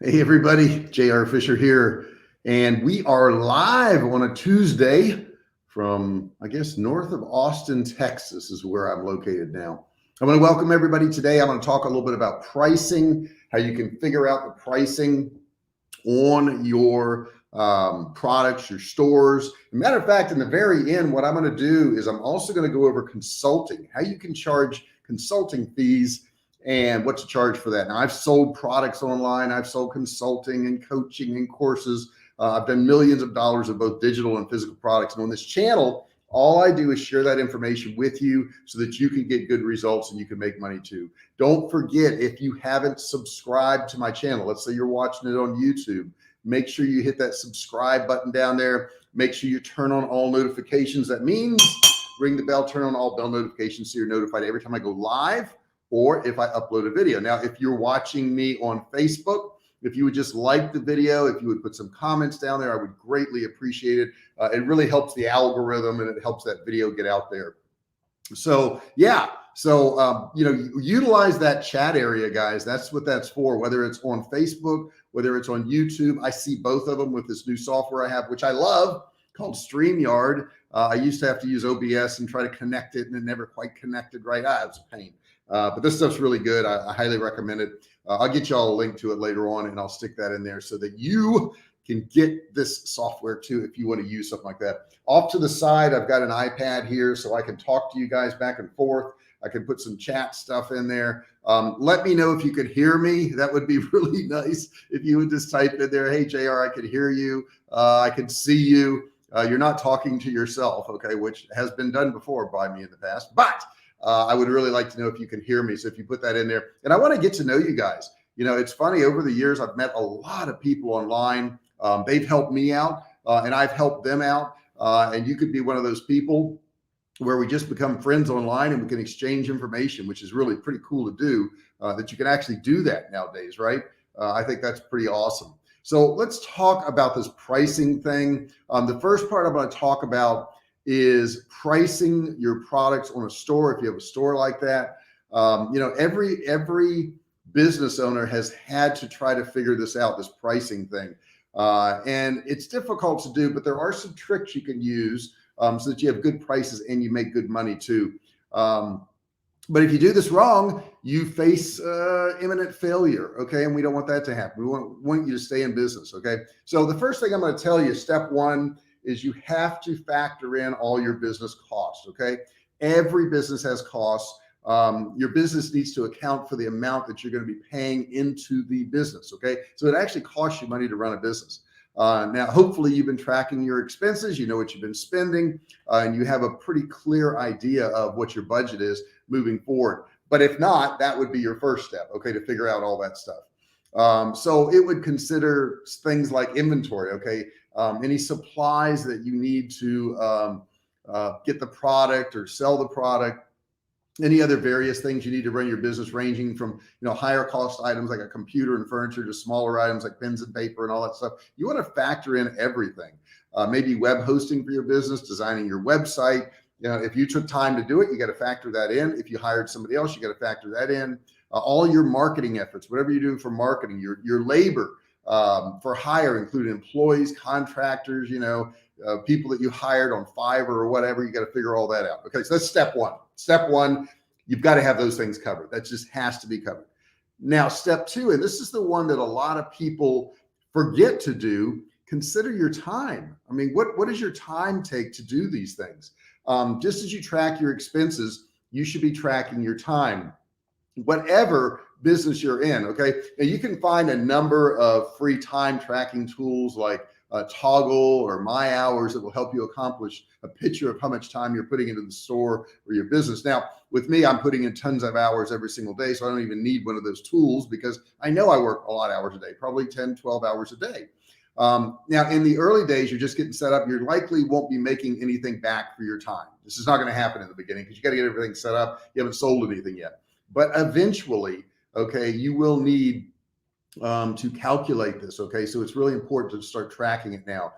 Hey everybody, JR Fisher here, and we are live on a Tuesday from, I guess, north of Austin, Texas is where I'm located now. I want to welcome everybody today. I'm going to talk a little bit about pricing, how you can figure out the pricing on your products, your stores. As a matter of fact, in the very end, what I'm going to do is I'm also going to go over consulting, how you can charge consulting fees and what to charge for that. Now, I've sold products online, I've sold consulting and coaching and courses. I've done millions of dollars of both digital and physical products. And on this channel, all I do is share that information with you so that you can get good results and you can make money too. Don't forget, if you haven't subscribed to my channel, let's say you're watching it on YouTube, make sure you hit that subscribe button down there. Make sure you turn on all notifications. That means ring the bell, turn on all bell notifications so you're notified every time I go live or if I upload a video. Now, if you're watching me on Facebook, if you would just like the video, if you would put some comments down there, I would greatly appreciate it. It really helps the algorithm and it helps that video get out there. So yeah, so utilize that chat area, guys. That's what that's for, whether it's on Facebook, whether it's on YouTube. I see both of them with this new software I have, which I love, called Streamyard. I used to have to use OBS and try to connect it and it never quite connected right. It was a pain. But this stuff's really good. I highly recommend it. I'll get y'all a link to it later on and I'll stick that in there so that you can get this software too if you want to use something like that. Off to the side, I've got an iPad here so I can talk to you guys back and forth. I can put some chat stuff in there. Let me know if you could hear me. That would be really nice if you would just type in there, hey JR, I could hear you. I could see you. You're not talking to yourself, okay, which has been done before by me in the past, but I would really like to know if you can hear me. So if you put that in there, and I want to get to know you guys. You know, it's funny, over the years, I've met a lot of people online. They've helped me out and I've helped them out. And you could be one of those people where we just become friends online and we can exchange information, which is really pretty cool to do, that you can actually do that nowadays, right? I think that's pretty awesome. So let's talk about this pricing thing. The first part I'm going to talk about is pricing your products on a store. If you have a store like that, every business owner has had to try to figure this out, this pricing thing. And it's difficult to do, but there are some tricks you can use so that you have good prices and you make good money too. But if you do this wrong, you face imminent failure. Okay. And we don't want that to happen. We want you to stay in business. Okay. So the first thing I'm going to tell you, step one, is you have to factor in all your business costs. Okay. Every business has costs. Your business needs to account for the amount that you're going to be paying into the business. Okay. So it actually costs you money to run a business. Now, hopefully you've been tracking your expenses, you know what you've been spending, and you have a pretty clear idea of what your budget is moving forward. But if not, that would be your first step, okay, to figure out all that stuff. So it would consider things like inventory, okay, any supplies that you need to get the product or sell the product, any other various things you need to run your business, ranging from, higher cost items like a computer and furniture to smaller items like pens and paper and all that stuff. You want to factor in everything. Maybe web hosting for your business, designing your website. If you took time to do it, you got to factor that in. If you hired somebody else, you got to factor that in. All your marketing efforts, whatever you do for marketing, your labor for hire, including employees, contractors, people that you hired on Fiverr or whatever, you got to figure all that out. Okay, so that's step one. Step one, you've got to have those things covered. That just has to be covered. Now, step two, and this is the one that a lot of people forget to do, consider your time. I mean, what does your time take to do these things? Just as you track your expenses, you should be tracking your time, whatever business you're in. Okay. Now you can find a number of free time tracking tools like Toggle or My Hours that will help you accomplish a picture of how much time you're putting into the store or your business. Now, with me, I'm putting in tons of hours every single day, so I don't even need one of those tools because I know I work a lot of hours a day, probably 10, 12 hours a day. Now, in the early days, you're just getting set up. You likely won't be making anything back for your time. This is not going to happen in the beginning because you got to get everything set up. You haven't sold anything yet, but eventually, okay, you will need to calculate this. Okay. So it's really important to start tracking it now.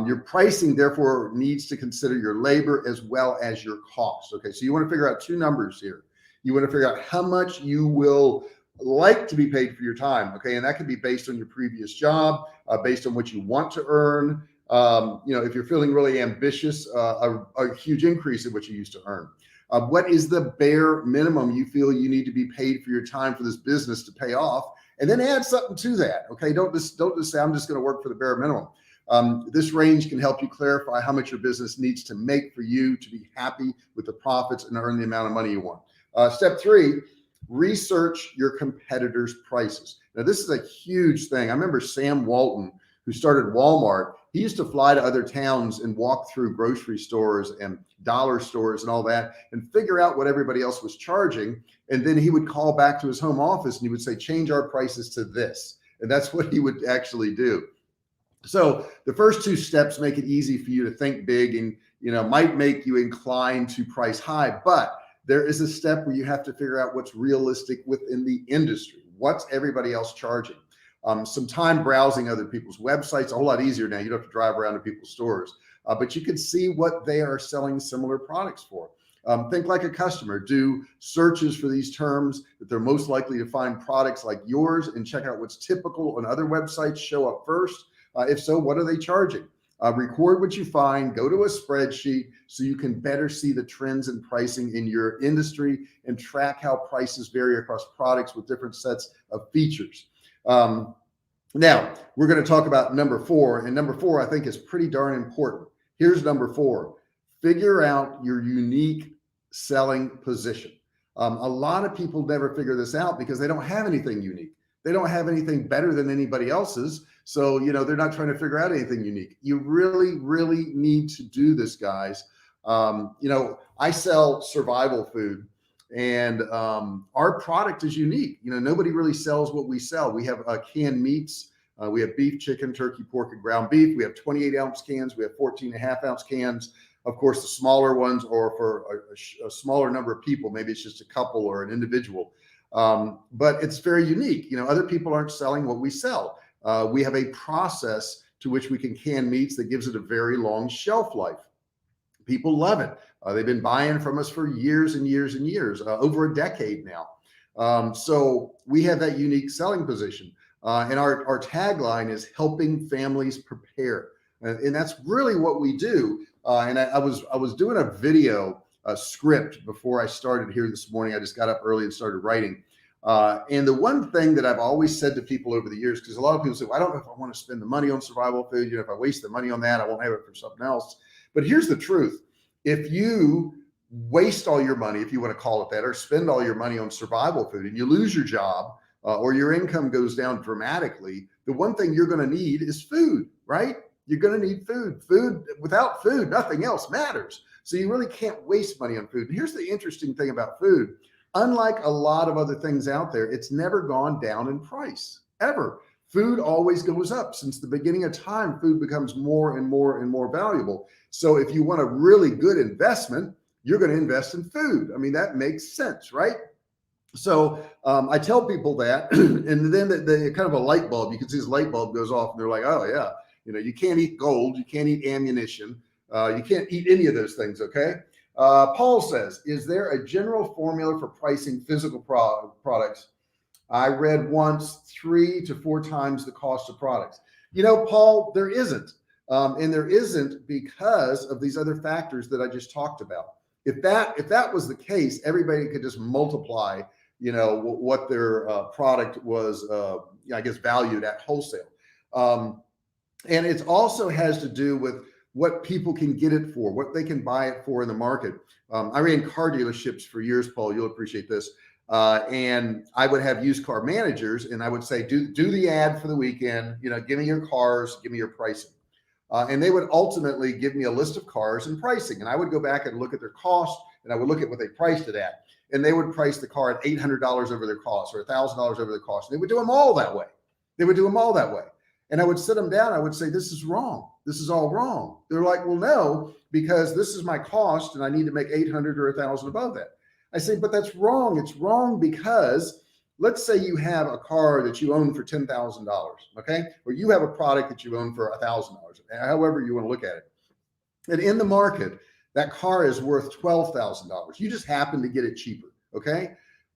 Your pricing therefore needs to consider your labor as well as your costs. Okay. So you want to figure out two numbers here. You want to figure out how much you will like to be paid for your time. Okay. And that can be based on your previous job, based on what you want to earn. If you're feeling really ambitious, a huge increase in what you used to earn. What is the bare minimum you feel you need to be paid for your time for this business to pay off? And then add something to that. Okay. Don't just say, I'm just going to work for the bare minimum. This range can help you clarify how much your business needs to make for you to be happy with the profits and earn the amount of money you want. Step 3, research your competitors' prices. Now, this is a huge thing. I remember Sam Walton, who started Walmart. He used to fly to other towns and walk through grocery stores and dollar stores and all that and figure out what everybody else was charging. And then he would call back to his home office and he would say, change our prices to this. And that's what he would actually do. So the first 2 steps make it easy for you to think big and, might make you inclined to price high, but there is a step where you have to figure out what's realistic within the industry. What's everybody else charging? Some time browsing other people's websites, a whole lot easier now. You don't have to drive around to people's stores, but you can see what they are selling similar products for. Think like a customer. Do searches for these terms that they're most likely to find products like yours and check out what's typical on other websites. Show up first. If so, what are they charging? Record what you find, go to a spreadsheet so you can better see the trends in pricing in your industry and track how prices vary across products with different sets of features. Now we're going to talk about number 4, and number 4 I think is pretty darn important. Here's number 4. Figure out your unique selling position. A lot of people never figure this out because they don't have anything unique. They don't have anything better than anybody else's. So, they're not trying to figure out anything unique. You really, really need to do this, guys. I sell survival food, and our product is unique. Nobody really sells what we sell. We have canned meats. We have beef, chicken, turkey, pork, and ground beef. We have 28-ounce cans. We have 14.5-ounce cans. Of course, the smaller ones are for a smaller number of people. Maybe it's just a couple or an individual. But it's very unique. Other people aren't selling what we sell. We have a process to which we can can meats that gives it a very long shelf life. People love it. They've been buying from us for years and years and years, over a decade now. So we have that unique selling position. And our tagline is helping families prepare. And that's really what we do. And I was doing a video script before I started here this morning. I just got up early and started writing. And the one thing that I've always said to people over the years, because a lot of people say, well, I don't know if I want to spend the money on survival food. If I waste the money on that, I won't have it for something else. But here's the truth. If you waste all your money, if you want to call it that, or spend all your money on survival food and you lose your job or your income goes down dramatically, the one thing you're going to need is food, right? You're going to need food. Without food, nothing else matters. So you really can't waste money on food. And here's the interesting thing about food. Unlike a lot of other things out there, it's never gone down in price, ever. Food always goes up. Since the beginning of time, food becomes more and more and more valuable. So if you want a really good investment, you're going to invest in food. I mean, that makes sense, right? So I tell people that, and then the kind of a light bulb, you can see this light bulb goes off and they're like, oh yeah, you can't eat gold, you can't eat ammunition, you can't eat any of those things, okay? Paul says, is there a general formula for pricing physical products? I read once 3 to 4 times the cost of products. Paul, there isn't. And there isn't because of these other factors that I just talked about. If that was the case, everybody could just multiply, what their product was, valued at wholesale. And it also has to do with what people can get it for, what they can buy it for in the market. I ran car dealerships for years, Paul, you'll appreciate this. And I would have used car managers and I would say, do the ad for the weekend, give me your cars, give me your pricing. And they would ultimately give me a list of cars and pricing. And I would go back and look at their cost and I would look at what they priced it at. And they would price the car at $800 over their cost or $1,000 over their cost. And they would do them all that way. And I would sit them down. I would say, this is wrong. This is all wrong. They're like, well, no, because this is my cost and I need to make 800 or 1,000 above that. I say, but that's wrong. It's wrong because let's say you have a car that you own for $10,000, okay? Or you have a product that you own for $1,000, however you want to look at it. And in the market, that car is worth $12,000. You just happen to get it cheaper, okay?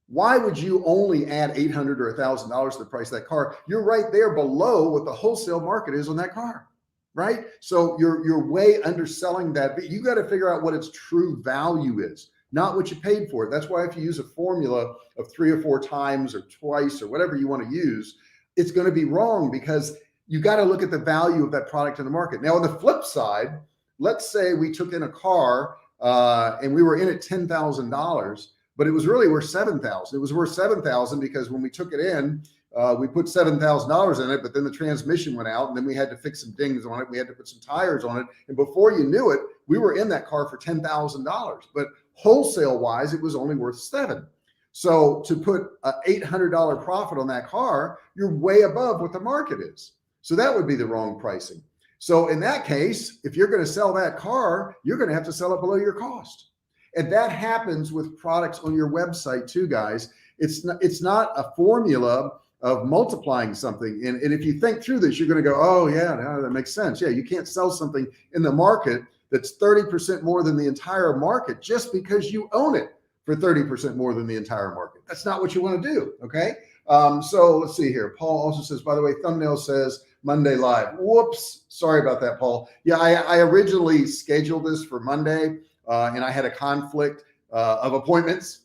Why would you only add $800 or $1,000 to the price of that car? You're right there below what the wholesale market is on that car, right? So you're way underselling that. But you got to figure out what its true value is, not what you paid for it. That's why if you use a formula of 3 or 4 times or twice or whatever you want to use, it's going to be wrong, because you got to look at the value of that product in the market. Now, on the flip side, let's say we took in a car and we were in at $10,000, but it was really worth $7,000. It was worth $7,000 because when we took it in, we put $7,000 in it, but then the transmission went out, and then we had to fix some dings on it. We had to put some tires on it, and before you knew it, we were in that car for $10,000. But wholesale wise, it was only worth $7,000. So to put an $800 profit on that car, you're way above what the market is. So that would be the wrong pricing. So in that case, if you're going to sell that car, you're going to have to sell it below your cost. And that happens with products on your website too, guys. It's not a formula of multiplying something. And if you think through this, you're going to go, oh yeah, no, that makes sense. Yeah, you can't sell something in the market that's 30% more than the entire market just because you own it for 30% more than the entire market. That's not what you want to do. Okay. So let's see here. Paul also says, by the way, thumbnail says Monday live. Whoops. Sorry about that, Paul. Yeah, I originally scheduled this for Monday and I had a conflict of appointments.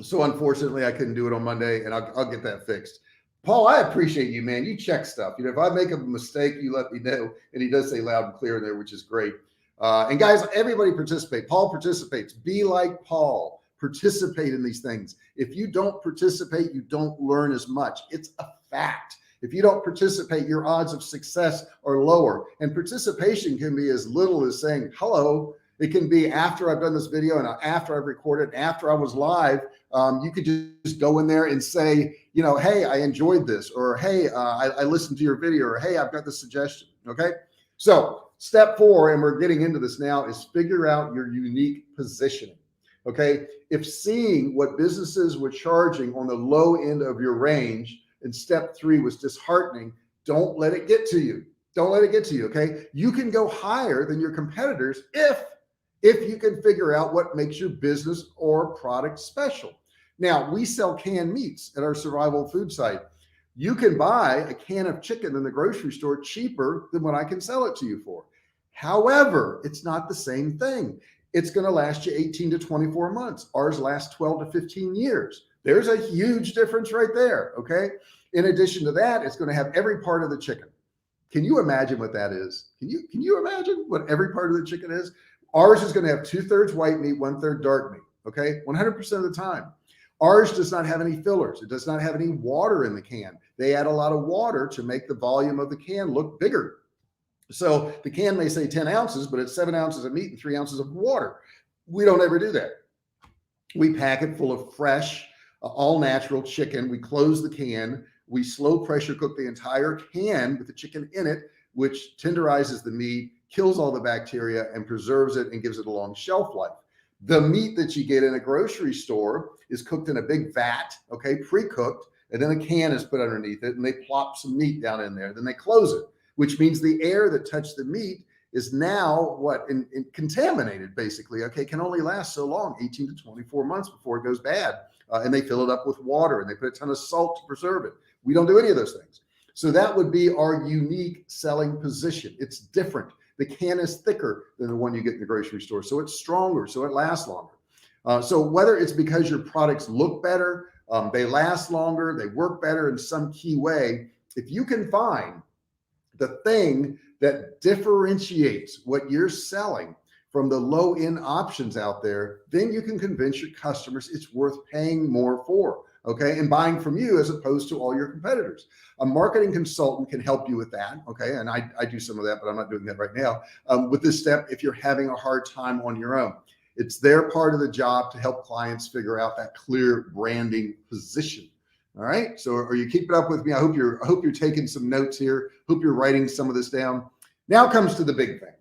So unfortunately I couldn't do it on Monday, and I'll get that fixed. Paul, I appreciate you, man. You check stuff. You know, if I make a mistake, you let me know. And he does say loud and clear in there, which is great. And guys, everybody participate. Paul participates. Be like Paul. Participate in these things. If you don't participate, you don't learn as much. It's a fact. If you don't participate, your odds of success are lower. And participation can be as little as saying hello. It can be after I've done this video and after I've recorded, after I was live. You could just go in there and say, you know, hey, I enjoyed this, or hey, I listened to your video, or hey, I've got this suggestion. Okay. So step 4, and we're getting into this now, is figure out your unique positioning. Okay. If seeing what businesses were charging on the low end of your range in step 3 was disheartening, don't let it get to you. Don't let it get to you. Okay. You can go higher than your competitors if you can figure out what makes your business or product special. Now, we sell canned meats at our survival food site. You can buy a can of chicken in the grocery store cheaper than what I can sell it to you for. However, it's not the same thing. It's going to last you 18 to 24 months. Ours lasts 12 to 15 years. There's a huge difference right there. Okay. In addition to that, it's going to have every part of the chicken. Can you imagine what that is? Can you imagine what every part of the chicken is? Ours is going to have 2/3 white meat, 1/3 dark meat. Okay. 100% of the time. Ours does not have any fillers. It does not have any water in the can. They add a lot of water to make the volume of the can look bigger. So the can may say 10 ounces, but it's 7 ounces of meat and 3 ounces of water. We don't ever do that. We pack it full of fresh, all natural chicken. We close the can. We slow pressure cook the entire can with the chicken in it, which tenderizes the meat, kills all the bacteria, and preserves it and gives it a long shelf life. The meat that you get in a grocery store is cooked in a big vat, okay, pre-cooked, and then a can is put underneath it, and they plop some meat down in there. Then they close it, which means the air that touched the meat is now contaminated, basically. Okay, can only last so long, 18 to 24 months before it goes bad. And they fill it up with water, and they put a ton of salt to preserve it. We don't do any of those things. So that would be our unique selling position. It's different. The can is thicker than the one you get in the grocery store. So it's stronger, so it lasts longer. So whether it's because your products look better, they last longer, they work better in some key way, if you can find the thing that differentiates what you're selling from the low end options out there, then you can convince your customers it's worth paying more for. Okay, and buying from you as opposed to all your competitors. A marketing consultant can help you with that. Okay, and I do some of that, but I'm not doing that right now. With this step, if you're having a hard time on your own, it's their part of the job to help clients figure out that clear branding position. All right, so are you keeping up with me? I hope you're taking some notes here. Hope you're writing some of this down. Now comes to the big thing.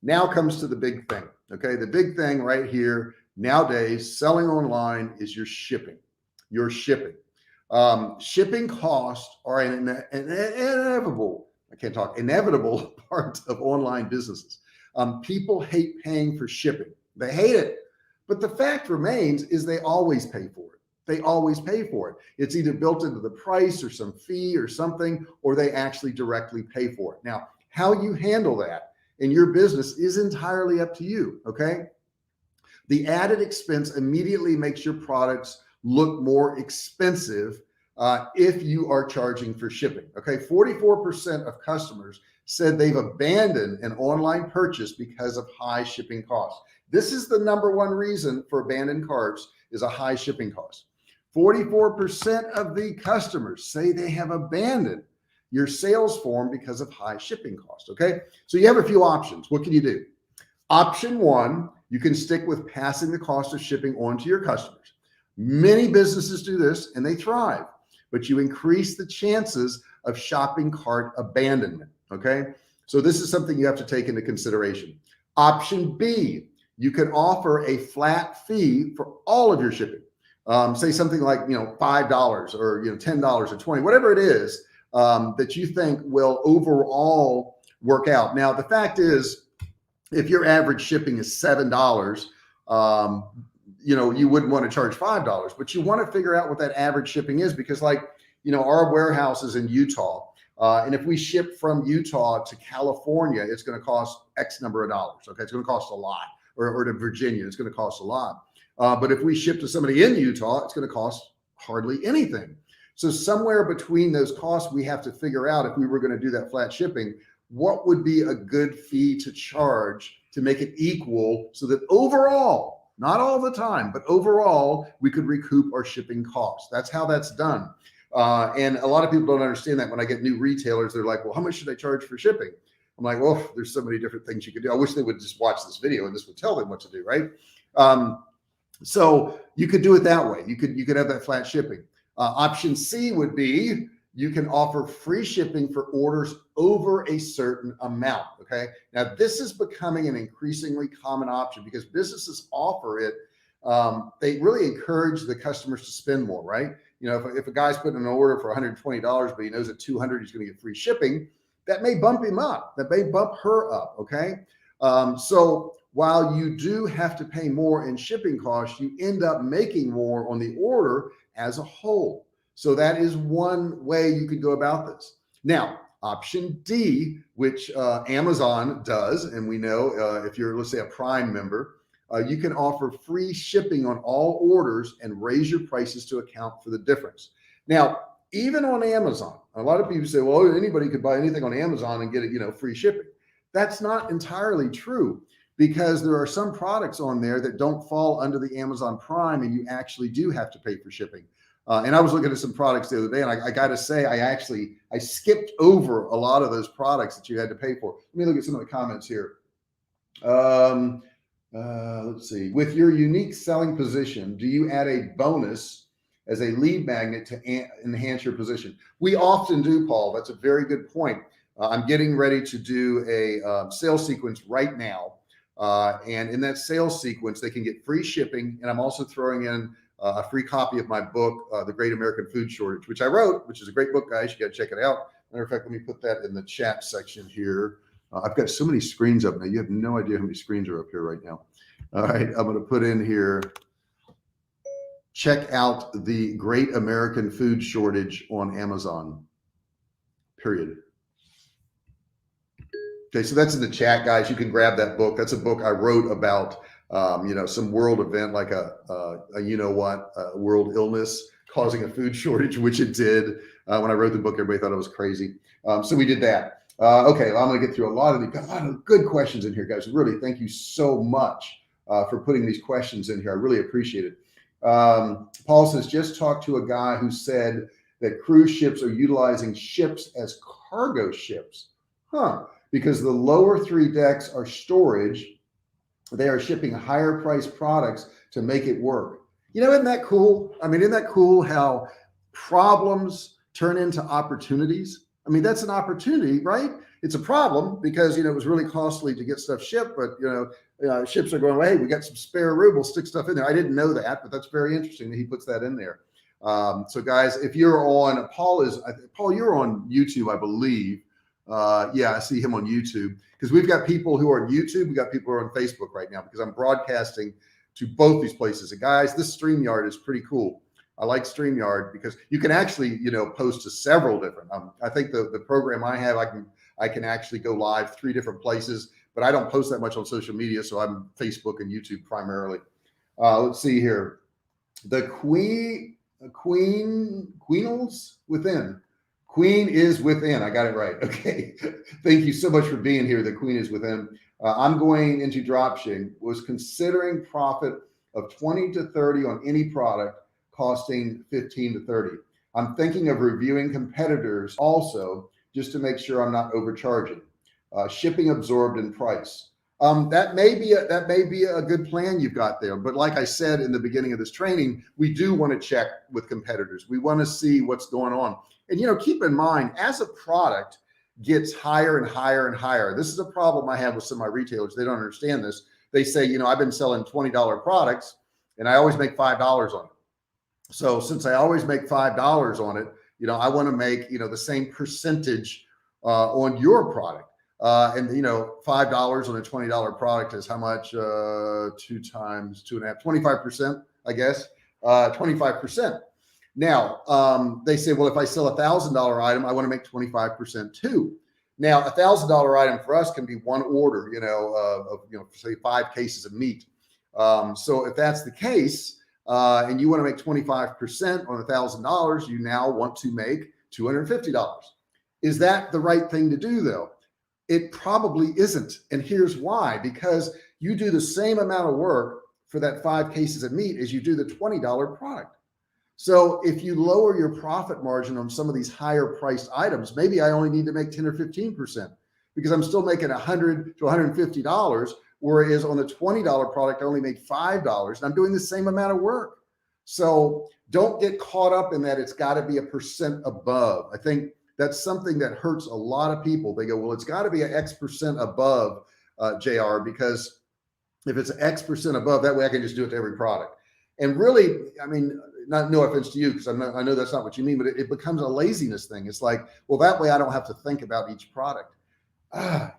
Now comes to the big thing. Okay, the big thing right here nowadays, selling online, is your shipping. Your shipping. Shipping costs are an inevitable part of online businesses. People hate paying for shipping. They hate it. But the fact remains is they always pay for it. they always pay for it. It's either built into the price or some fee or something, or they actually directly pay for it. Now, how you handle that in your business is entirely up to you, okay? The added expense immediately makes your products look more expensive if you are charging for shipping. Okay, 44% of customers said they've abandoned an online purchase because of high shipping costs. This is the number one reason for abandoned carts, is a high shipping cost. 44% of the customers say they have abandoned your sales form because of high shipping costs. Okay, so you have a few options. What can you do? Option one, you can stick with passing the cost of shipping on to your customers. Many businesses do this and they thrive, but you increase the chances of shopping cart abandonment. Okay, so this is something you have to take into consideration. Option B, you can offer a flat fee for all of your shipping. Say something like, $5 or, $10 or $20, whatever it is that you think will overall work out. Now, the fact is, if your average shipping is $7, you wouldn't want to charge $5, but you want to figure out what that average shipping is, because our warehouse is in Utah. And if we ship from Utah to California, it's going to cost X number of dollars. Okay. It's going to cost a lot, or to Virginia, it's going to cost a lot. But if we ship to somebody in Utah, it's going to cost hardly anything. So somewhere between those costs, we have to figure out, if we were going to do that flat shipping, what would be a good fee to charge to make it equal, so that overall, not all the time, but overall, we could recoup our shipping costs. That's how that's done. And a lot of people don't understand that. When I get new retailers, they're like, well, how much should I charge for shipping? I'm like, well, there's so many different things you could do. I wish they would just watch this video and this would tell them what to do, right? So you could do it that way. You could have that flat shipping. Option C would be, you can offer free shipping for orders over a certain amount. Okay. Now this is becoming an increasingly common option because businesses offer it. They really encourage the customers to spend more, right? If a guy's putting an order for $120, but he knows at $200 he's going to get free shipping, that may bump him up. That may bump her up. Okay. So while you do have to pay more in shipping costs, you end up making more on the order as a whole. So that is one way you could go about this. Now, option D, which Amazon does, and we know if you're, let's say, a Prime member, you can offer free shipping on all orders and raise your prices to account for the difference. Now, even on Amazon, a lot of people say, well, anybody could buy anything on Amazon and get it, free shipping. That's not entirely true, because there are some products on there that don't fall under the Amazon Prime, and you actually do have to pay for shipping. And I was looking at some products the other day, and I got to say, I skipped over a lot of those products that you had to pay for. Let me look at some of the comments here. Let's see. With your unique selling position, do you add a bonus as a lead magnet to enhance your position? We often do, Paul. That's a very good point. I'm getting ready to do a sales sequence right now. And in that sales sequence, they can get free shipping. And I'm also throwing in a free copy of my book, The Great American Food Shortage, which I wrote, which is a great book, guys. You got to check it out. Matter of fact, let me put that in the chat section here. I've got so many screens up now. You have no idea how many screens are up here right now. All right, I'm going to put in here, check out The Great American Food Shortage on Amazon, period. Okay, so that's in the chat, guys. You can grab that book. That's a book I wrote about, some world event, like a world illness causing a food shortage, which it did. When I wrote the book, everybody thought I was crazy. So we did that. Okay, well, I'm going to get through a lot of good questions in here, guys. Really, thank you so much for putting these questions in here. I really appreciate it. Paul says, just talked to a guy who said that cruise ships are utilizing ships as cargo ships. Because the lower 3 decks are storage, they are shipping higher priced products to make it work. Isn't that cool? I mean, isn't that cool how problems turn into opportunities? I mean, that's an opportunity, right? It's a problem because, it was really costly to get stuff shipped, but, ships are going, well, hey, we got some spare room, we'll stick stuff in there. I didn't know that, but that's very interesting that he puts that in there. So guys, if you're on, Paul, you're on YouTube, I believe. Yeah, I see him on YouTube, because we've got people who are on YouTube. We got people who are on Facebook right now, because I'm broadcasting to both these places. And guys, this StreamYard is pretty cool. I like Streamyard because you can actually, post to several different, I think the program I have, I can actually go live 3 different places, but I don't post that much on social media. So I'm Facebook and YouTube primarily. Let's see here. The Queenals Within. Queen is within. I got it right. Okay. Thank you so much for being here. The Queen is within. I'm going into dropshipping, was considering profit of 20 to 30 on any product costing 15 to 30. I'm thinking of reviewing competitors also, just to make sure I'm not overcharging. Shipping absorbed in price. That may be a good plan you've got there. But like I said in the beginning of this training, we do want to check with competitors. We want to see what's going on. And, keep in mind, as a product gets higher and higher and higher, this is a problem I have with some of my retailers. They don't understand this. They say, I've been selling $20 products and I always make $5 on it. So since I always make $5 on it, I want to make, the same percentage on your product. And $5 on a $20 product is how much? 2 times 2.5, 25%, I guess. 25%. Now, they say, well, if I sell $1,000 item, I want to make 25% too. Now, $1,000 item for us can be one order, say 5 cases of meat. So if that's the case, and you want to make 25% on $1,000, you now want to make $250. Is that the right thing to do though? It probably isn't. And here's why, because you do the same amount of work for that 5 cases of meat as you do the $20 product. So if you lower your profit margin on some of these higher priced items, maybe I only need to make 10 or 15% because I'm still making $100 to $150. Whereas on the $20 product, I only make $5 and I'm doing the same amount of work. So don't get caught up in that. It's got to be a percent above. I think that's something that hurts a lot of people. They go, well, it's got to be an X percent above, JR, because if it's X percent above, that way I can just do it to every product. And really, I mean, no offense to you, because I know that's not what you mean, but it becomes a laziness thing. It's like, well, that way I don't have to think about each product.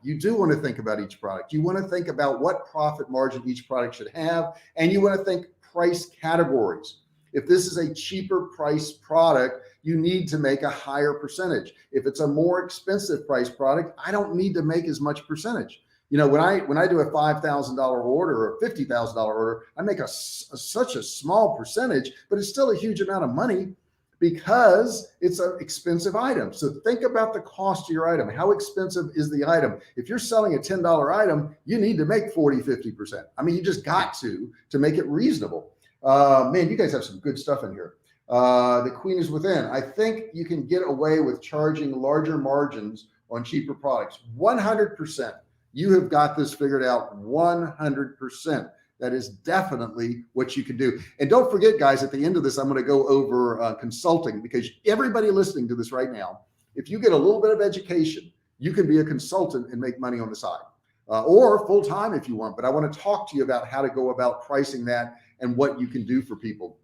You do want to think about each product. You want to think about what profit margin each product should have. And you want to think price categories. If this is a cheaper price product, you need to make a higher percentage. If it's a more expensive price product, I don't need to make as much percentage. When I do a $5,000 order or a $50,000 order, I make such a small percentage, but it's still a huge amount of money because it's an expensive item. So think about the cost of your item. How expensive is the item? If you're selling a $10 item, you need to make 40, 50%. I mean, you just got to make it reasonable. Man, you guys have some good stuff in here. The Queen is within. I think you can get away with charging larger margins on cheaper products. 100%. You have got this figured out 100%. That is definitely what you can do. And don't forget, guys, at the end of this, I'm going to go over consulting, because everybody listening to this right now, if you get a little bit of education, you can be a consultant and make money on the side, or full-time if you want. But I want to talk to you about how to go about pricing that and what you can do for people.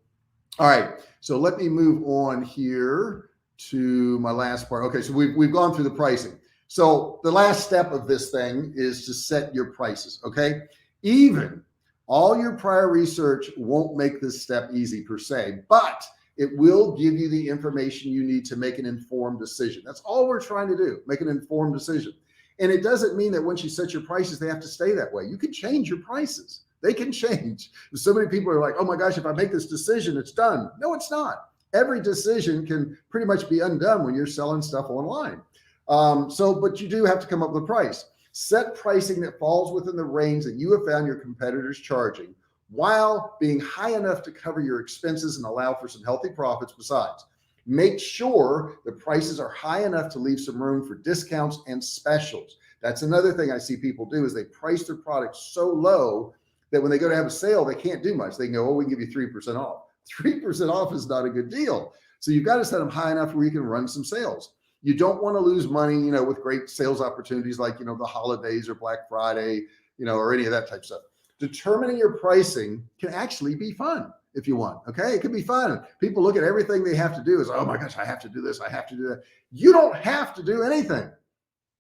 All right. So let me move on here to my last part. Okay. So we've gone through the pricing. So the last step of this thing is to set your prices. Okay. Even all your prior research won't make this step easy per se, but it will give you the information you need to make an informed decision. That's all we're trying to do, make an informed decision. And it doesn't mean that once you set your prices, they have to stay that way. You can change your prices. They can change. So many people are like, oh my gosh, if I make this decision, it's done. No, it's not. Every decision can pretty much be undone when you're selling stuff online. But you do have to come up with a price. Set pricing that falls within the range that you have found your competitors charging, while being high enough to cover your expenses and allow for some healthy profits besides. Make sure the prices are high enough to leave some room for discounts and specials. That's another thing I see people do, is they price their products so low that when they go to have a sale, they can't do much. They can go, oh, we can give you 3% off. 3% off is not a good deal. So you've got to set them high enough where you can run some sales. You don't want to lose money, with great sales opportunities like, the holidays or Black Friday, or any of that type of stuff. Determining your pricing can actually be fun if you want. Okay. It can be fun. People look at everything they have to do as, oh my gosh, I have to do this. I have to do that. You don't have to do anything.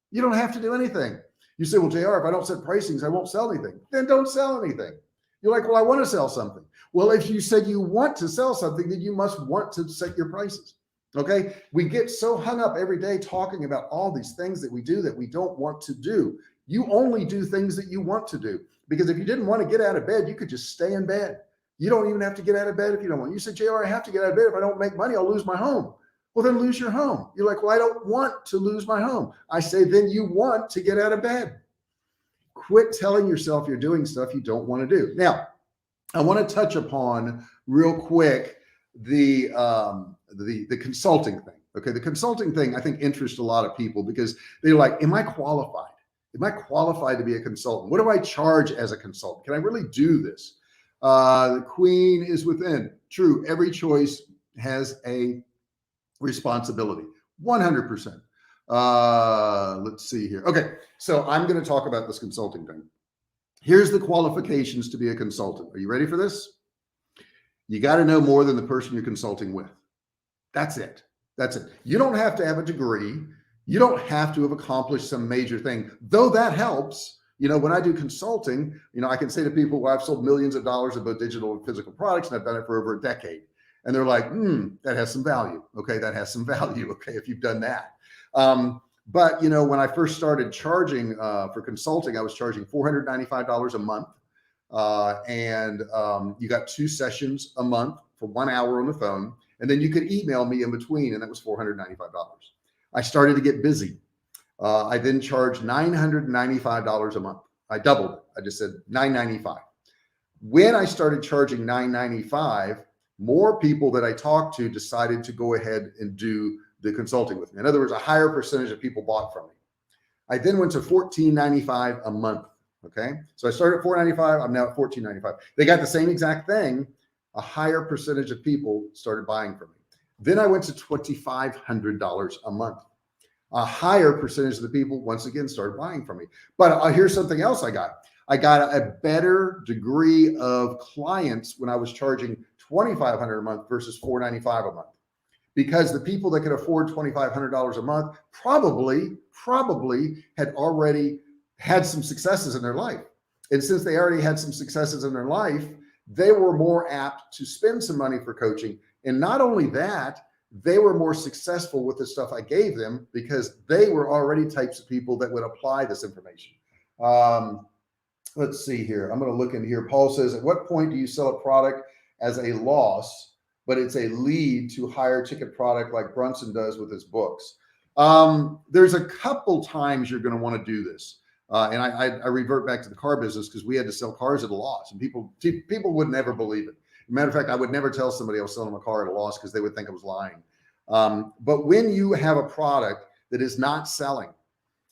You don't have to do anything. You say, well, JR, if I don't set pricings, I won't sell anything. Then don't sell anything. You're like, well, I want to sell something. Well, if you said you want to sell something, then you must want to set your prices. Okay. We get so hung up every day talking about all these things that we do that we don't want to do. You only do things that you want to do, because if you didn't want to get out of bed, you could just stay in bed. You don't even have to get out of bed if you don't want. You said, JR, I have to get out of bed. If I don't make money, I'll lose my home. Well, then lose your home. You're like, well, I don't want to lose my home. I say, then you want to get out of bed. Quit telling yourself you're doing stuff you don't want to do. Now, I want to touch upon real quick the consulting thing. Okay, the consulting thing I think interests a lot of people, because they're like, am I qualified? Am I qualified to be a consultant? What do I charge as a consultant? Can I really do this? The queen is within. True, every choice has a responsibility, 100%. Let's see here. Okay, so I'm going to talk about this consulting thing. Here's the qualifications to be a consultant. Are you ready for this? You got to know more than the person you're consulting with. That's it. That's it. You don't have to have a degree. You don't have to have accomplished some major thing, though that helps. You know, when I do consulting, you know, I can say to people, well, I've sold millions of dollars of both digital and physical products, and I've done it for over a decade. And they're like, that has some value. Okay, that has some value. Okay, if you've done that. But, you know, when I first started charging for consulting, I was charging $495 a month. You got 2 sessions a month for 1 hour on the phone. And then you could email me in between, and that was $495. I started to get busy. I then charged $995 a month. I doubled it. I just said $995. When I started charging $995, more people that I talked to decided to go ahead and do the consulting with me. In other words, a higher percentage of people bought from me. I then went to $14.95 a month. Okay. So I started at $495. I'm now at $14.95. They got the same exact thing. A higher percentage of people started buying from me. Then I went to $2,500 a month. A higher percentage of the people once again started buying from me. But here's something else I got. I got a better degree of clients when I was charging $2,500 a month versus $495 a month, because the people that could afford $2,500 a month probably had already had some successes in their life. And since they already had some successes in their life, they were more apt to spend some money for coaching. And not only that, they were more successful with the stuff I gave them, because they were already types of people that would apply this information. Let's see here. I'm going to look in here. Paul says, at what point do you sell a product as a loss, but it's a lead to higher ticket product like Brunson does with his books? There's a couple times you're going to want to do this. And I revert back to the car business, because we had to sell cars at a loss, and people would never believe it. Matter of fact, I would never tell somebody I was selling them a car at a loss, because they would think I was lying. But when you have a product that is not selling,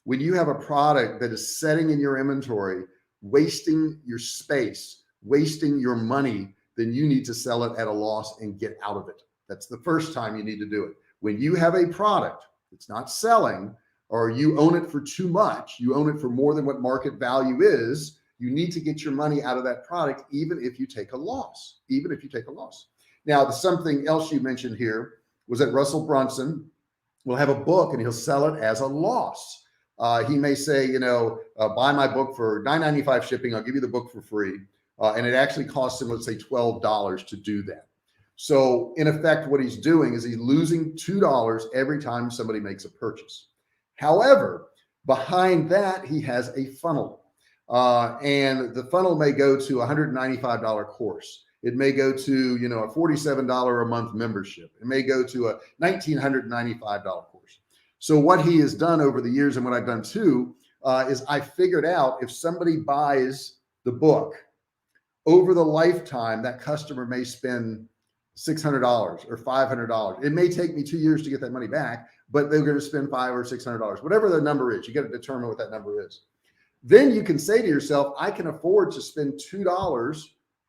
when you have a product that is sitting in your inventory, wasting your space, wasting your money, then you need to sell it at a loss and get out of it. That's the first time you need to do it. When you have a product that's not selling, or you own it for too much, you own it for more than what market value is, you need to get your money out of that product, even if you take a loss, Now, something else you mentioned here was that Russell Brunson will have a book and he'll sell it as a loss. He may say, you know, buy my book for $9.95 shipping. I'll give you the book for free. And it actually costs him, let's say, $12 to do that. So in effect, what he's doing is he's losing $2 every time somebody makes a purchase. However, behind that, he has a funnel. And the funnel may go to a $195 course. It may go to, you know, a $47 a month membership. It may go to a $1,995 course. So what he has done over the years, and what I've done too, is I figured out if somebody buys the book, over the lifetime, that customer may spend $600 or $500. It may take me 2 years to get that money back, but they're going to spend $500 or $600, whatever the number is. You got to determine what that number is. Then you can say to yourself, I can afford to spend $2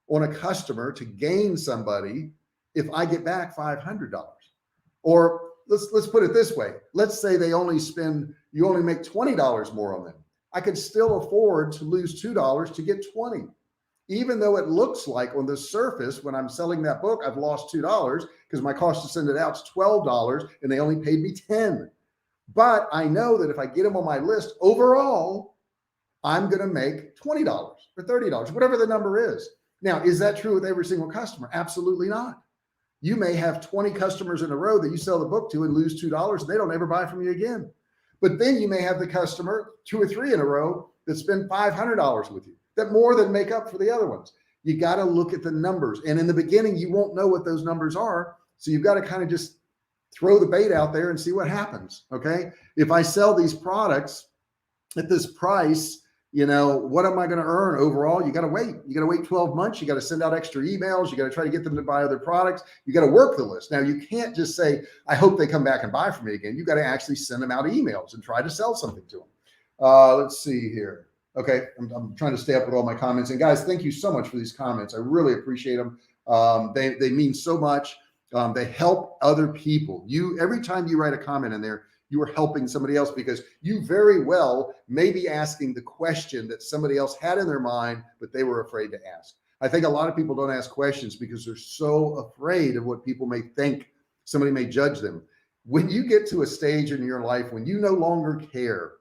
on a customer to gain somebody if I get back $500. Or let's put it this way. Let's say you only make $20 more on them. I could still afford to lose $2 to get 20. Even though it looks like on the surface, when I'm selling that book, I've lost $2 because my cost to send it out is $12 and they only paid me $10. But I know that if I get them on my list overall, I'm going to make $20 or $30, whatever the number is. Now, is that true with every single customer? Absolutely not. You may have 20 customers in a row that you sell the book to and lose $2 and they don't ever buy from you again. But then you may have the customer 2 or 3 in a row that spend $500 with you, that more than make up for the other ones. You got to look at the numbers. And in the beginning, you won't know what those numbers are. So you've got to kind of just throw the bait out there and see what happens. Okay. If I sell these products at this price, you know, what am I going to earn overall? You got to wait. You got to wait 12 months. You got to send out extra emails. You got to try to get them to buy other products. You got to work the list. Now, you can't just say, I hope they come back and buy from me again. You got to actually send them out emails and try to sell something to them. Let's see here. Okay. I'm trying to stay up with all my comments. And guys, thank you so much for these comments. I really appreciate them. They mean so much. They help other people. Every time you write a comment in there, you are helping somebody else, because you very well may be asking the question that somebody else had in their mind, but they were afraid to ask. I think a lot of people don't ask questions because they're so afraid of what people may think. Somebody may judge them. When you get to a stage in your life when you no longer care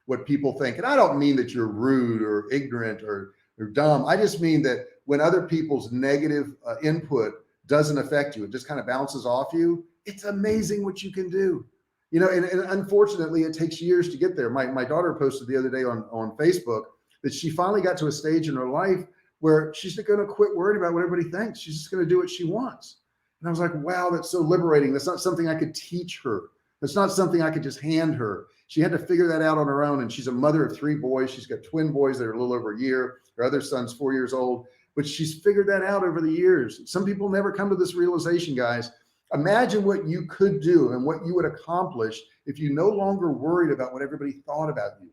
what people think, and I don't mean that you're rude or ignorant or dumb. I just mean that when other people's negative input doesn't affect you, it just kind of bounces off you. It's amazing what you can do. You know, and unfortunately, it takes years to get there. My daughter posted the other day on Facebook that she finally got to a stage in her life where she's not going to quit worrying about what everybody thinks. She's just going to do what she wants. And I was like, wow, that's so liberating. That's not something I could teach her. That's not something I could just hand her. She had to figure that out on her own. And she's a mother of 3 boys. She's got twin boys that are a little over a year. Her other son's 4 years old, but she's figured that out over the years. Some people never come to this realization, guys. Imagine what you could do and what you would accomplish if you no longer worried about what everybody thought about you.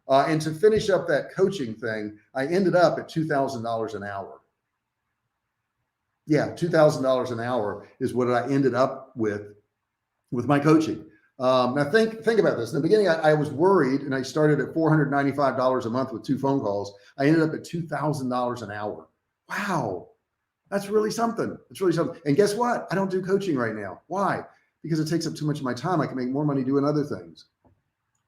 And to finish up that coaching thing, I ended up at $2,000 an hour. Yeah, $2,000 an hour is what I ended up with my coaching. Now think about this. In the beginning, I was worried, and I started at $495 a month with 2 phone calls. I ended up at $2,000 an hour. Wow. That's really something. It's really something. And guess what? I don't do coaching right now. Why? Because it takes up too much of my time. I can make more money doing other things.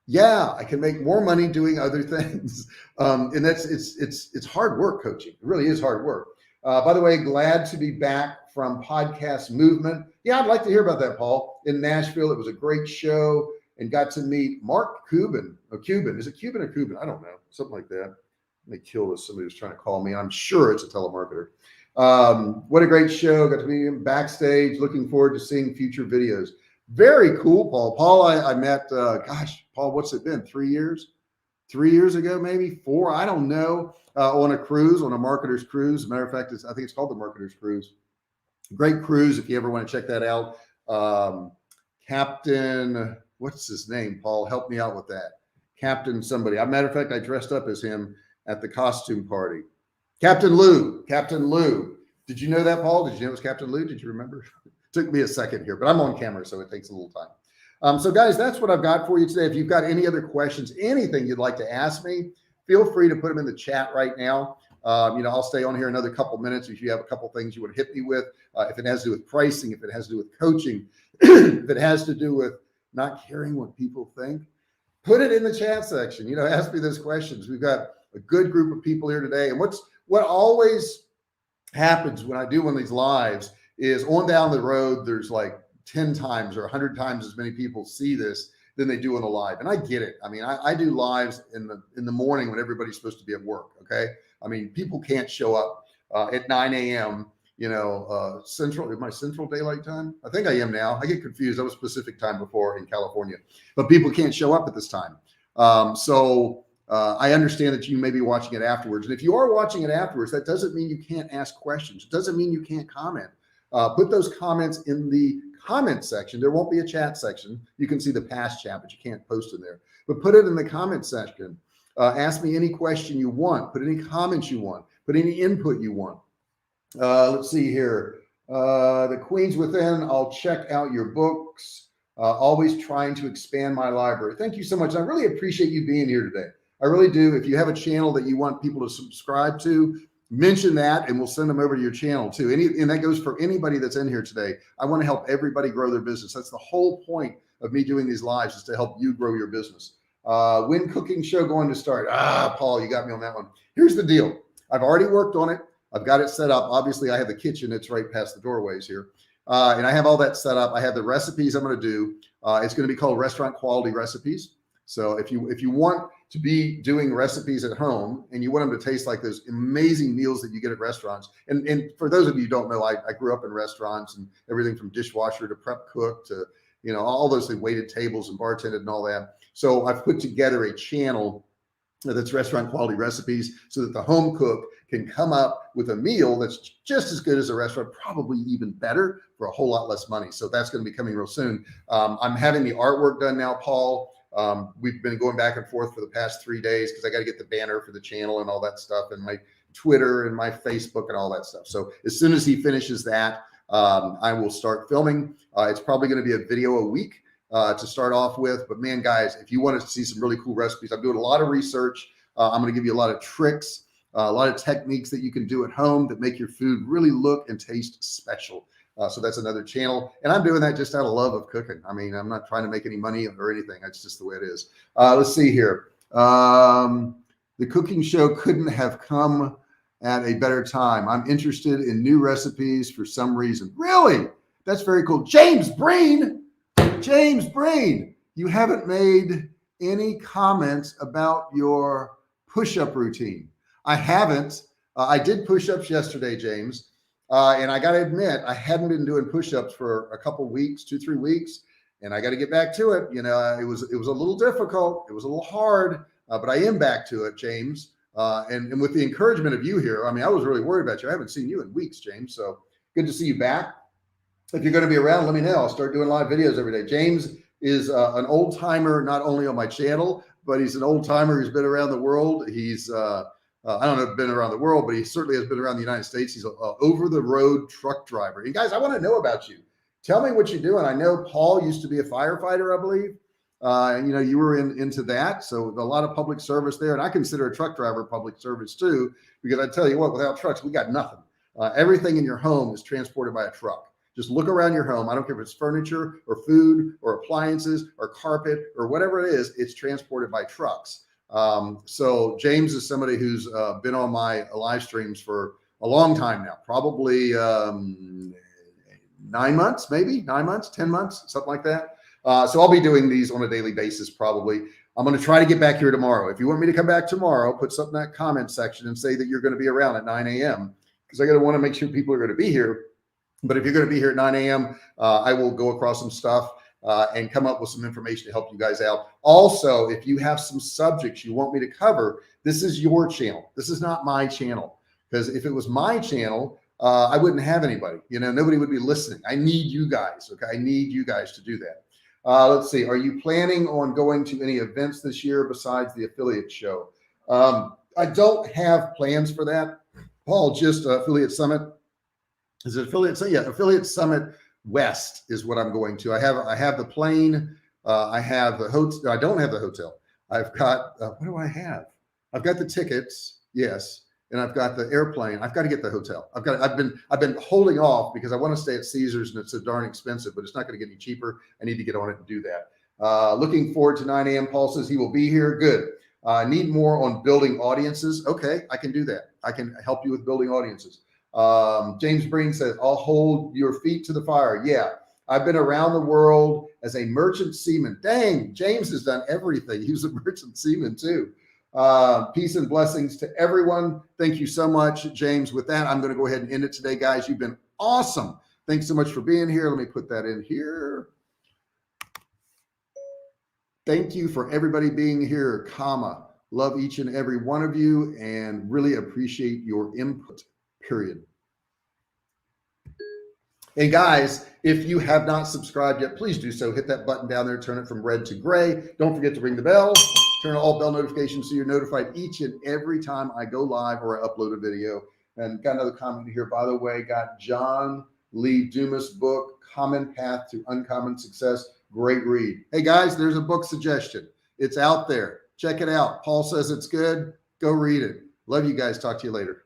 Yeah, I can make more money doing other things. And it's hard work coaching. It really is hard work. By the way, glad to be back from Podcast Movement. Yeah, I'd like to hear about that, Paul. In Nashville, it was a great show and got to meet Mark Cuban. Cuban. Is it Cuban or Cuban? I don't know. Something like that. Let me kill this. Somebody was trying to call me. I'm sure it's a telemarketer. What a great show. Got to meet him backstage. Looking forward to seeing future videos. Very cool, Paul. Paul, I met, Paul, what's it been? 3 years? 3 years ago, maybe 4. I don't know. On a cruise, on a marketer's cruise. As a matter of fact, I think it's called the Marketer's Cruise. Great cruise. If you ever want to check that out. Captain, what's his name? Paul, help me out with that. Captain somebody. As a matter of fact, I dressed up as him at the costume party. Captain Lou. Did you know that, Paul? Did you know it was Captain Lou? Did you remember? It took me a second here, but I'm on camera, so it takes a little time. So guys, that's what I've got for you today. If you've got any other questions, anything you'd like to ask me, feel free to put them in the chat right now. I'll stay on here another couple minutes if you have a couple things you would hit me with. If it has to do with pricing, if it has to do with coaching, if it has to do with not caring what people think, put it in the chat section. Ask me those questions. We've got a good group of people here today. And what always happens when I do one of these lives is on down the road, there's like 10 times or 100 times as many people see this than they do on the live. And I get it. I mean, I do lives in the morning when everybody's supposed to be at work. Okay. I mean, people can't show up at 9 a.m. Central, my Central Daylight Time. I think I am now. I get confused. I was Pacific time before in California, but people can't show up at this time. I understand that you may be watching it afterwards. And if you are watching it afterwards, that doesn't mean you can't ask questions. It doesn't mean you can't comment. Put those comments in the comment section. There won't be a chat section. You can see the past chat, but you can't post in there. But put it in the comment section. Ask me any question you want. Put any comments you want. Put any input you want. Let's see here. The Queens Within. I'll check out your books. Always trying to expand my library. Thank you so much. I really appreciate you being here today. I really do. If you have a channel that you want people to subscribe to, mention that and we'll send them over to your channel too. And that goes for anybody that's in here today. I want to help everybody grow their business. That's the whole point of me doing these lives, is to help you grow your business. When cooking show going to start? Paul, you got me on that one. Here's the deal. I've already worked on it. I've got it set up. Obviously I have the kitchen. It's right past the doorways here. And I have all that set up. I have the recipes I'm going to do. It's going to be called Restaurant Quality Recipes. So if you want to be doing recipes at home and you want them to taste like those amazing meals that you get at restaurants. And for those of you who don't know, I grew up in restaurants, and everything from dishwasher to prep cook to, you know, all those things, waited tables and bartended and all that. So I've put together a channel that's Restaurant Quality Recipes, so that the home cook can come up with a meal that's just as good as a restaurant, probably even better, for a whole lot less money. So that's going to be coming real soon. I'm having the artwork done now, Paul. We've been going back and forth for the past 3 days because I got to get the banner for the channel and all that stuff, and my Twitter and my Facebook and all that stuff. So as soon as he finishes that, I will start filming. It's probably going to be a video a week to start off with. But man, guys, if you want to see some really cool recipes, I'm doing a lot of research. I'm going to give you a lot of tricks, a lot of techniques that you can do at home that make your food really look and taste special. So that's another channel, and I'm doing that just out of love of cooking. I mean, I'm not trying to make any money or anything. That's just the way it is. Let's see here. The cooking show couldn't have come at a better time. I'm interested in new recipes for some reason. Really? That's very cool. James Breen, you haven't made any comments about your push-up routine. I haven't. I did push-ups yesterday, James. And I got to admit, I hadn't been doing push-ups for a couple weeks, 2-3 weeks, and I got to get back to it. You know, it was a little difficult. It was a little hard, but I am back to it, James. And with the encouragement of you here, I mean, I was really worried about you. I haven't seen you in weeks, James. So good to see you back. If you're going to be around, let me know. I'll start doing live videos every day. James is an old timer, not only on my channel, but he's an old timer. He's been around the world. He's, I don't know if he's been around the world, but he certainly has been around the United States. He's an over-the-road truck driver. And guys, I want to know about you. Tell me what you're doing. I know Paul used to be a firefighter, I believe. And you know, you were into that. So a lot of public service there. And I consider a truck driver public service too, because I tell you what, without trucks, we got nothing. Everything in your home is transported by a truck. Just look around your home. I don't care if it's furniture or food or appliances or carpet or whatever it is, it's transported by trucks. So James is somebody who's been on my live streams for a long time now, probably 9 months, maybe 9 months, 10 months, something like that. So I'll be doing these on a daily basis. Probably. I'm going to try to get back here tomorrow. If you want me to come back tomorrow, put something in that comment section and say that you're going to be around at 9 a.m. because I got to want to make sure people are going to be here. But if you're going to be here at 9 a.m., I will go across some stuff and come up with some information to help you guys out. Also, if you have some subjects you want me to cover, this is your channel. This is not my channel, because if it was my channel, I wouldn't have anybody. You know, nobody would be listening. I need you guys. Okay, I need you guys to do that. Let's see. Are you planning on going to any events this year besides the affiliate show? I don't have plans for that, Paul. Just affiliate summit. Is it affiliate? So yeah, affiliate summit West is what I'm going to. I have the plane. I have the hotel. I don't have the hotel. I've got what do I have? I've got the tickets. Yes. And I've got the airplane. I've got to get the hotel. I've been holding off because I want to stay at Caesars and it's so darn expensive, but it's not going to get any cheaper. I need to get on it and do that. Looking forward to 9 a.m. Paul says he will be here. Good. Need more on building audiences. Okay, I can do that. I can help you with building audiences. James Breen says, I'll hold your feet to the fire. Yeah. I've been around the world as a merchant seaman. Dang, James has done everything. He was a merchant seaman too. Peace and blessings to everyone. Thank you so much, James. With that, I'm going to go ahead and end it today, guys. You've been awesome. Thanks so much for being here. Let me put that in here. Thank you for everybody being here, comma. Love each and every one of you and really appreciate your input, period. And guys, if you have not subscribed yet, please do so. Hit that button down there, turn it from red to gray. Don't forget to ring the bell, turn on all bell notifications so you're notified each and every time I go live or I upload a video. And got another comment here, by the way, got John Lee Dumas book, Common Path to Uncommon Success. Great read. Hey guys, there's a book suggestion. It's out there. Check it out. Paul says it's good. Go read it. Love you guys. Talk to you later.